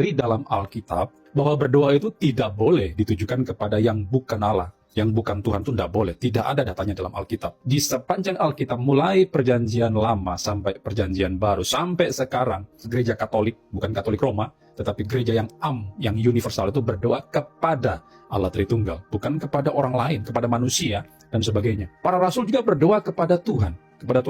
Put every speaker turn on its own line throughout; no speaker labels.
Dari dalam Alkitab bahwa berdoa itu tidak boleh ditujukan kepada yang bukan Allah, yang bukan Tuhan itu tidak boleh. Tidak ada datanya dalam Alkitab. Di sepanjang Alkitab, mulai perjanjian lama sampai perjanjian baru, sampai sekarang, gereja Katolik, bukan Katolik Roma, tetapi gereja yang yang universal itu berdoa kepada Allah Tritunggal, bukan kepada orang lain, kepada manusia, dan sebagainya. Para rasul juga berdoa kepada Tuhan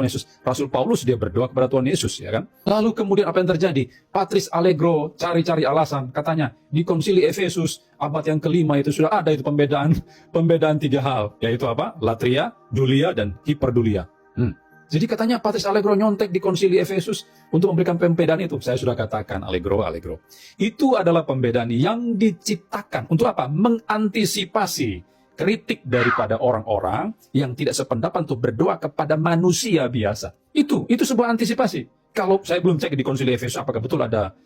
Yesus. Rasul Paulus dia berdoa kepada Tuhan Yesus, ya kan? Lalu kemudian apa yang terjadi? Patris Allegro cari-cari alasan, katanya di Konsili Efesus abad yang kelima itu sudah ada itu pembedaan tiga hal, yaitu apa? Latria, dulia, dan hiperdulia. Jadi katanya Patris Allegro nyontek di Konsili Efesus untuk memberikan pembedaan itu. Saya sudah katakan Allegro. Itu adalah pembedaan yang diciptakan untuk apa? Mengantisipasi kritik daripada orang-orang yang tidak sependapat untuk berdoa kepada manusia biasa. Itu sebuah antisipasi. Kalau saya belum cek di Konsili Efesus apakah betul ada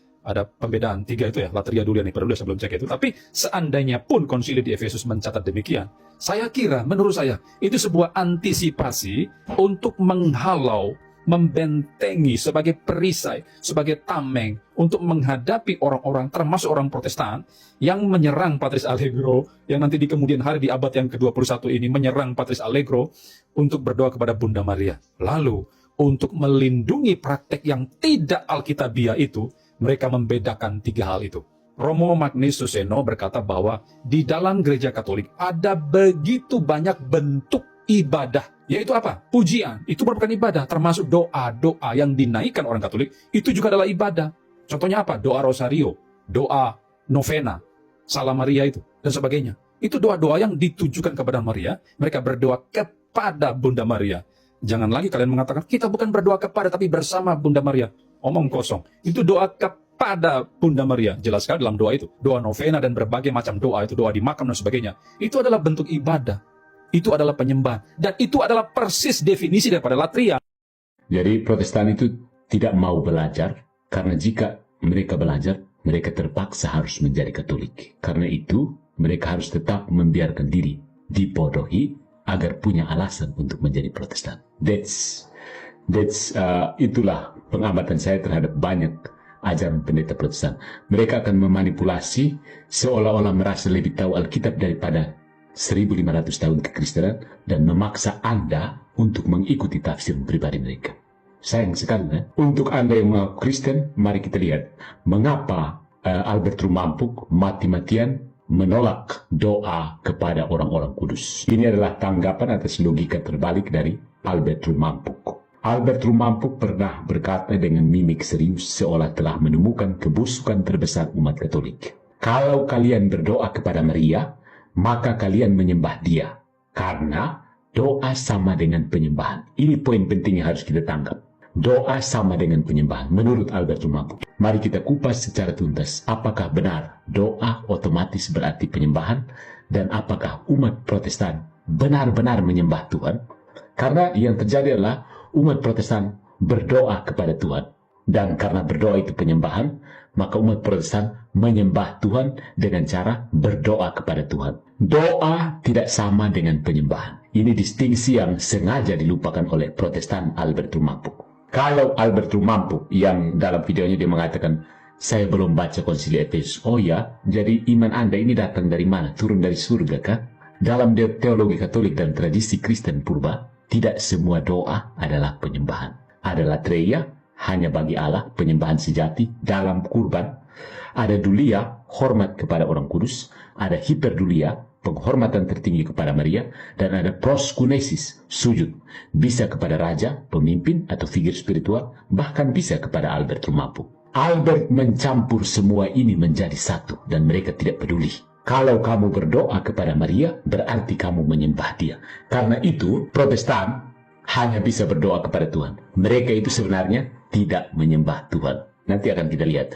pembedaan tiga itu ya, latria, dulia, hiperdulia, saya belum cek itu. Tapi seandainya pun Konsili di Efesus mencatat demikian, saya kira, menurut saya, itu sebuah antisipasi untuk menghalau, membentengi sebagai perisai, sebagai tameng untuk menghadapi orang-orang, termasuk orang Protestan yang menyerang Patris Allegro, yang nanti di kemudian hari di abad yang ke-21 ini menyerang Patris Allegro untuk berdoa kepada Bunda Maria. Lalu untuk melindungi praktek yang tidak Alkitabiah itu, mereka membedakan tiga hal itu. Romo Magnis Suseno berkata bahwa di dalam gereja Katolik ada begitu banyak bentuk ibadah, yaitu apa? Pujian. Itu merupakan ibadah, termasuk doa-doa yang dinaikkan orang Katolik, itu juga adalah ibadah. Contohnya apa? Doa Rosario, doa novena, Salam Maria itu, dan sebagainya. Itu doa-doa yang ditujukan kepada Maria, mereka berdoa kepada Bunda Maria. Jangan lagi kalian mengatakan, kita bukan berdoa kepada, tapi bersama Bunda Maria. Omong kosong. Itu doa kepada Bunda Maria. Jelas sekali dalam doa itu. Doa novena dan berbagai macam doa, itu doa di makam dan sebagainya. Itu adalah bentuk ibadah. Itu adalah penyembahan. Dan itu adalah persis definisi daripada latria.
Jadi Protestan itu tidak mau belajar, karena jika mereka belajar, mereka terpaksa harus menjadi Katolik. Karena itu, mereka harus tetap membiarkan diri dibodohi agar punya alasan untuk menjadi Protestan. Itulah pengamatan saya terhadap banyak ajaran pendeta Protestan. Mereka akan memanipulasi seolah-olah merasa lebih tahu Alkitab daripada 1500 tahun kekristenan dan memaksa Anda untuk mengikuti tafsir pribadi mereka. Sayang sekali, Untuk Anda yang mengaku Kristen, mari kita lihat mengapa Albert Rumampuk mati-matian menolak doa kepada orang-orang kudus. Ini adalah tanggapan atas logika terbalik dari Albert Rumampuk. Albert Rumampuk pernah berkata dengan mimik serius seolah telah menemukan kebusukan terbesar umat Katolik. Kalau kalian berdoa kepada Maria, maka kalian menyembah dia. Karena doa sama dengan penyembahan. Ini poin penting yang harus kita tangkap. Doa sama dengan penyembahan, menurut Albert Rumampuk. Mari kita kupas secara tuntas. Apakah benar doa otomatis berarti penyembahan? Dan apakah umat Protestan benar-benar menyembah Tuhan? Karena yang terjadi adalah umat Protestan berdoa kepada Tuhan. Dan karena berdoa itu penyembahan, maka umat Protestan menyembah Tuhan dengan cara berdoa kepada Tuhan. Doa tidak sama dengan penyembahan. Ini distingsi yang sengaja dilupakan oleh Protestan Albert Rumampuk. Kalau Albert Rumampuk yang dalam videonya dia mengatakan, saya belum baca Konsili Efesus. Oh ya, jadi iman Anda ini datang dari mana? Turun dari surga kah? Dalam teologi Katolik dan tradisi Kristen purba, tidak semua doa adalah penyembahan. Ada latreia, hanya bagi Allah, penyembahan sejati dalam kurban. Ada dulia, hormat kepada orang kudus. Ada hiperdulia, penghormatan tertinggi kepada Maria. Dan ada proskunesis, sujud. Bisa kepada raja, pemimpin, atau figur spiritual. Bahkan bisa kepada Albert Rumampuk. Albert mencampur semua ini menjadi satu. Dan mereka tidak peduli. Kalau kamu berdoa kepada Maria, berarti kamu menyembah dia. Karena itu, Protestan hanya bisa berdoa kepada Tuhan. Mereka itu sebenarnya tidak menyembah Tuhan. Nanti akan kita lihat.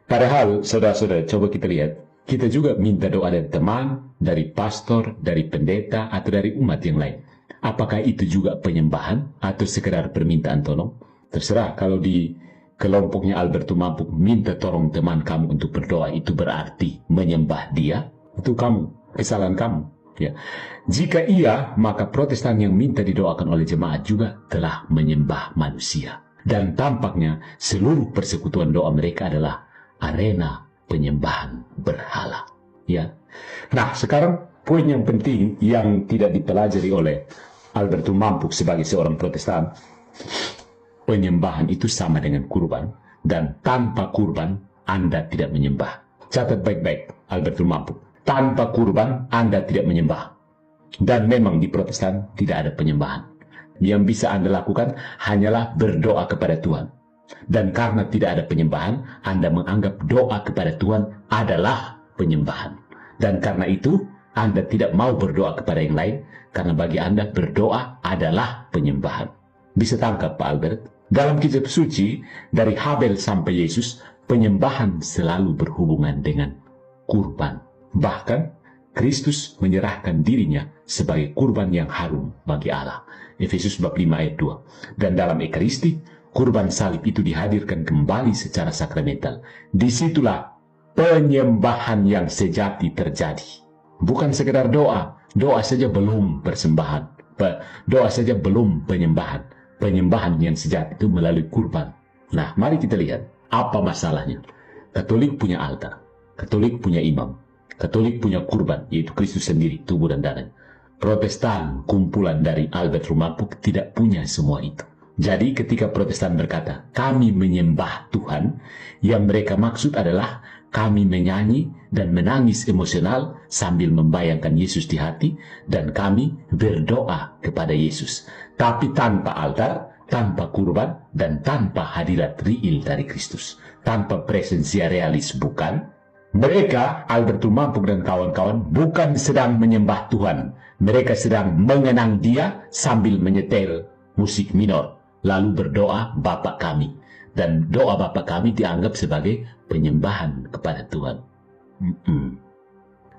Padahal, saudara-saudara, coba kita lihat. Kita juga minta doa dari teman, dari pastor, dari pendeta, atau dari umat yang lain. Apakah itu juga penyembahan atau sekedar permintaan tolong? Terserah. Kalau di kelompoknya Albert Rumampuk minta tolong teman kamu untuk berdoa, itu berarti menyembah dia. Itu kamu, kesalahan kamu. Ya. Jika iya, maka Protestan yang minta didoakan oleh jemaat juga telah menyembah manusia. Dan tampaknya seluruh persekutuan doa mereka adalah arena penyembahan berhala. Ya. Nah, sekarang poin yang penting yang tidak dipelajari oleh Albertus Mampuk sebagai seorang Protestan, penyembahan itu sama dengan kurban, dan tanpa kurban Anda tidak menyembah. Catat baik-baik, Albertus Mampuk. Tanpa kurban Anda tidak menyembah. Dan memang di Protestan tidak ada penyembahan. Yang bisa Anda lakukan hanyalah berdoa kepada Tuhan. Dan karena tidak ada penyembahan, Anda menganggap doa kepada Tuhan adalah penyembahan. Dan karena itu, Anda tidak mau berdoa kepada yang lain, karena bagi Anda berdoa adalah penyembahan. Bisa tangkap Pak Albert? Dalam kitab suci, dari Habel sampai Yesus, penyembahan selalu berhubungan dengan kurban. Bahkan, Kristus menyerahkan dirinya sebagai kurban yang harum bagi Allah. Efesus bab 5 ayat 2. Dan dalam Ekaristi, kurban salib itu dihadirkan kembali secara sakramental. Disitulah penyembahan yang sejati terjadi. Bukan sekedar doa. Doa saja belum persembahan. Doa saja belum penyembahan. Penyembahan yang sejati itu melalui kurban. Nah, mari kita lihat apa masalahnya. Katolik punya altar. Katolik punya imam. Katolik punya kurban, yaitu Kristus sendiri, tubuh dan darahnya. Protestan, kumpulan dari Albertus Mampuk, tidak punya semua itu. Jadi ketika Protestan berkata, kami menyembah Tuhan, yang mereka maksud adalah kami menyanyi dan menangis emosional sambil membayangkan Yesus di hati, dan kami berdoa kepada Yesus. Tapi tanpa altar, tanpa kurban, dan tanpa hadirat real dari Kristus. Tanpa presensia realis, bukan? Mereka, Albertus Mampuk dan kawan-kawan, bukan sedang menyembah Tuhan. Mereka sedang mengenang Dia sambil menyetel musik minor, lalu berdoa Bapa kami. Dan doa Bapa kami dianggap sebagai penyembahan kepada Tuhan.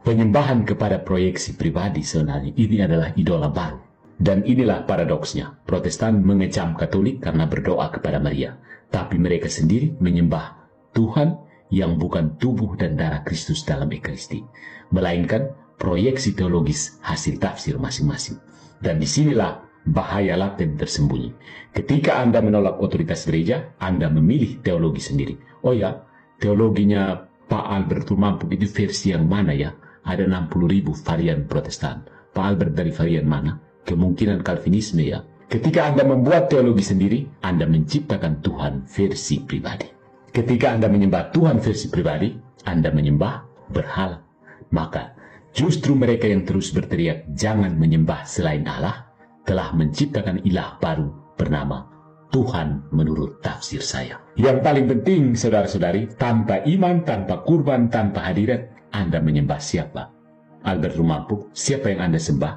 Penyembahan kepada proyeksi pribadi sebenarnya ini adalah idola baru. Dan inilah paradoksnya. Protestan mengecam Katolik karena berdoa kepada Maria. Tapi mereka sendiri menyembah Tuhan yang bukan tubuh dan darah Kristus dalam Ekaristi, melainkan proyeksi teologis hasil tafsir masing-masing. Dan disinilah bahaya laten tersembunyi. Ketika Anda menolak otoritas gereja, Anda memilih teologi sendiri. Oh ya, teologinya Pak Albertus Mampuk itu versi yang mana ya? Ada 60.000 varian Protestan. Pak Albert dari varian mana? Kemungkinan Calvinisme ya. Ketika Anda membuat teologi sendiri, Anda menciptakan Tuhan versi pribadi. Ketika Anda menyembah Tuhan versi pribadi, Anda menyembah berhala. Maka justru mereka yang terus berteriak jangan menyembah selain Allah telah menciptakan ilah baru bernama Tuhan menurut tafsir saya. Yang paling penting, saudara-saudari, tanpa iman, tanpa kurban, tanpa hadirat, Anda menyembah siapa? Albertus Mampuk, siapa yang Anda sembah?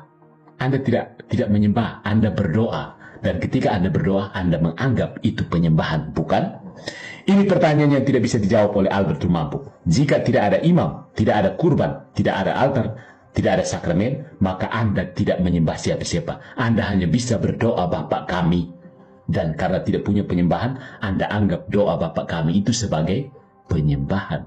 Anda tidak menyembah, Anda berdoa. Dan ketika Anda berdoa, Anda menganggap itu penyembahan, bukan? Ini pertanyaan yang tidak bisa dijawab oleh Albertus Mampuk. Jika tidak ada imam, tidak ada kurban, tidak ada altar, tidak ada sakramen, maka Anda tidak menyembah siapa-siapa. Anda hanya bisa berdoa Bapa kami. Dan karena tidak punya penyembahan, Anda anggap doa Bapa kami itu sebagai penyembahan.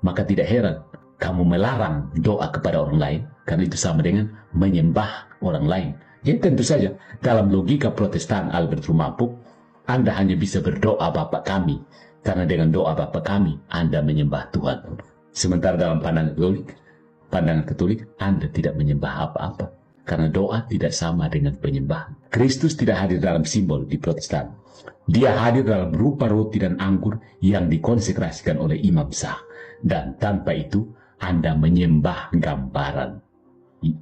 Maka tidak heran kamu melarang doa kepada orang lain, karena itu sama dengan menyembah orang lain. Jadi tentu saja dalam logika Protestan Albertus Mampuk, Anda hanya bisa berdoa Bapa kami, karena dengan doa Bapa kami Anda menyembah Tuhan. Sementara dalam pandangan Katolik, Anda tidak menyembah apa-apa, karena doa tidak sama dengan penyembahan. Kristus tidak hadir dalam simbol di Protestan. Dia hadir dalam rupa roti dan anggur yang dikonsekrasikan oleh imam sah. Dan tanpa itu Anda menyembah gambaran,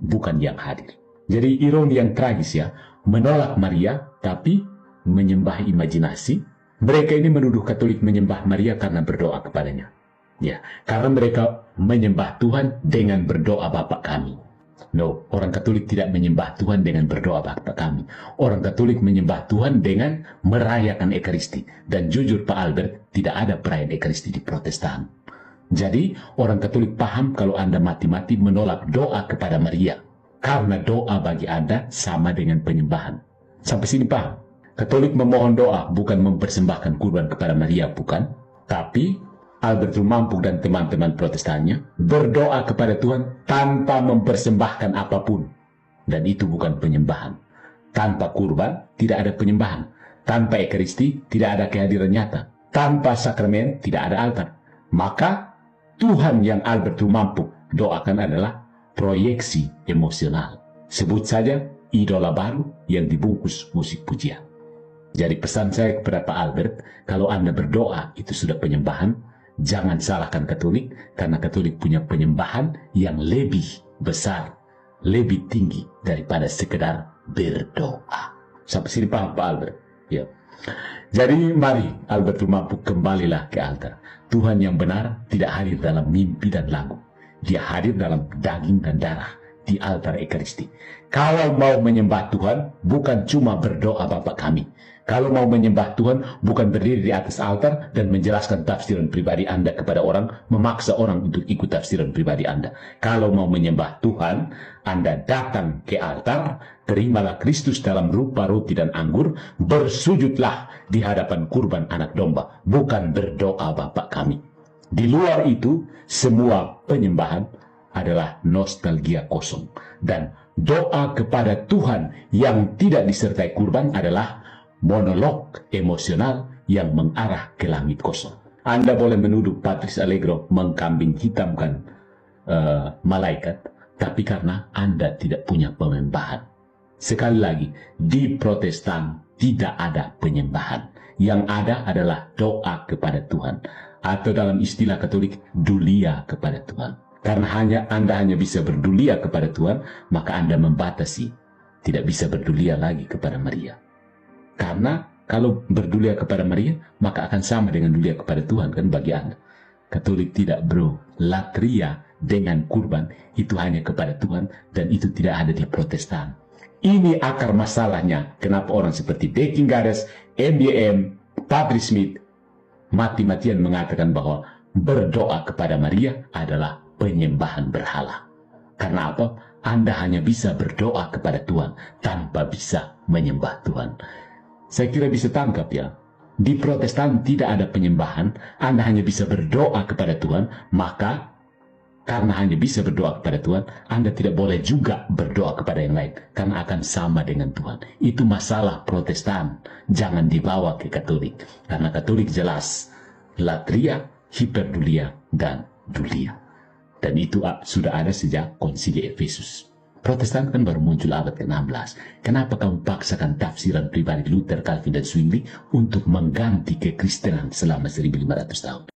bukan yang hadir. Jadi ironi yang tragis ya, menolak Maria tapi menyembah imajinasi. Mereka ini menuduh Katolik menyembah Maria karena berdoa kepadanya. Ya, karena mereka menyembah Tuhan dengan berdoa Bapa kami. No, orang Katolik tidak menyembah Tuhan dengan berdoa Bapa kami. Orang Katolik menyembah Tuhan dengan merayakan Ekaristi. Dan jujur Pak Albert, tidak ada perayaan Ekaristi di Protestan. Jadi, orang Katolik paham kalau Anda mati-mati menolak doa kepada Maria. Karena doa bagi Anda sama dengan penyembahan. Sampai sini paham? Katolik memohon doa, bukan mempersembahkan kurban kepada Maria, bukan? Tapi Albertus Mampuk dan teman-teman Protestannya berdoa kepada Tuhan tanpa mempersembahkan apapun. Dan itu bukan penyembahan. Tanpa kurban, tidak ada penyembahan. Tanpa Ekaristi, tidak ada kehadiran nyata. Tanpa sakramen, tidak ada altar. Maka Tuhan yang Albert mampu doakan adalah proyeksi emosional. Sebut saja idola baru yang dibungkus musik pujian. Jadi pesan saya kepada Pak Albert, kalau Anda berdoa itu sudah penyembahan, jangan salahkan Katolik, karena Katolik punya penyembahan yang lebih besar, lebih tinggi daripada sekedar berdoa. Sampai sini paham Pak Albert? Ya. Jadi mari Albert mampu kembalilah ke altar. Tuhan yang benar tidak hadir dalam mimpi dan lagu. Dia hadir dalam daging dan darah di altar Ekaristi. Kalau mau menyembah Tuhan, bukan cuma berdoa Bapa kami. Kalau mau menyembah Tuhan, bukan berdiri di atas altar dan menjelaskan tafsiran pribadi Anda kepada orang, memaksa orang untuk ikut tafsiran pribadi Anda. Kalau mau menyembah Tuhan, Anda datang ke altar, terimalah Kristus dalam rupa roti dan anggur, bersujudlah di hadapan kurban anak domba, bukan berdoa Bapa kami. Di luar itu, semua penyembahan adalah nostalgia kosong. Dan doa kepada Tuhan yang tidak disertai kurban adalah monolog emosional yang mengarah ke langit kosong. Anda boleh menuduh Patrice Allegro mengkambing hitamkan malaikat, tapi karena Anda tidak punya penyembahan. Sekali lagi, di Protestan tidak ada penyembahan. Yang ada adalah doa kepada Tuhan. Atau dalam istilah Katolik, dulia kepada Tuhan. Karena Anda hanya bisa berdulia kepada Tuhan, maka Anda membatasi. Tidak bisa berdulia lagi kepada Maria. Karena kalau berdulia kepada Maria, maka akan sama dengan dulia kepada Tuhan kan bagi Anda. Katolik tidak bro. Latria dengan kurban itu hanya kepada Tuhan dan itu tidak ada di Protestan. Ini akar masalahnya. Kenapa orang seperti Dekingares, MDM, Patrice Smith mati-matian mengatakan bahwa berdoa kepada Maria adalah penyembahan berhala. Karena apa? Anda hanya bisa berdoa kepada Tuhan tanpa bisa menyembah Tuhan. Saya kira bisa tangkap ya. Di Protestan tidak ada penyembahan, Anda hanya bisa berdoa kepada Tuhan, maka karena hanya bisa berdoa kepada Tuhan, Anda tidak boleh juga berdoa kepada yang lain, karena akan sama dengan Tuhan. Itu masalah Protestan, jangan dibawa ke Katolik. Karena Katolik jelas, latria, hiperdulia, dan dulia. Dan itu sudah ada sejak konsili Efesus. Protestan kan baru muncul abad ke-16. Kenapa kamu paksakan tafsiran pribadi Luther, Calvin, dan Zwingli untuk mengganti kekristenan selama 1500 tahun?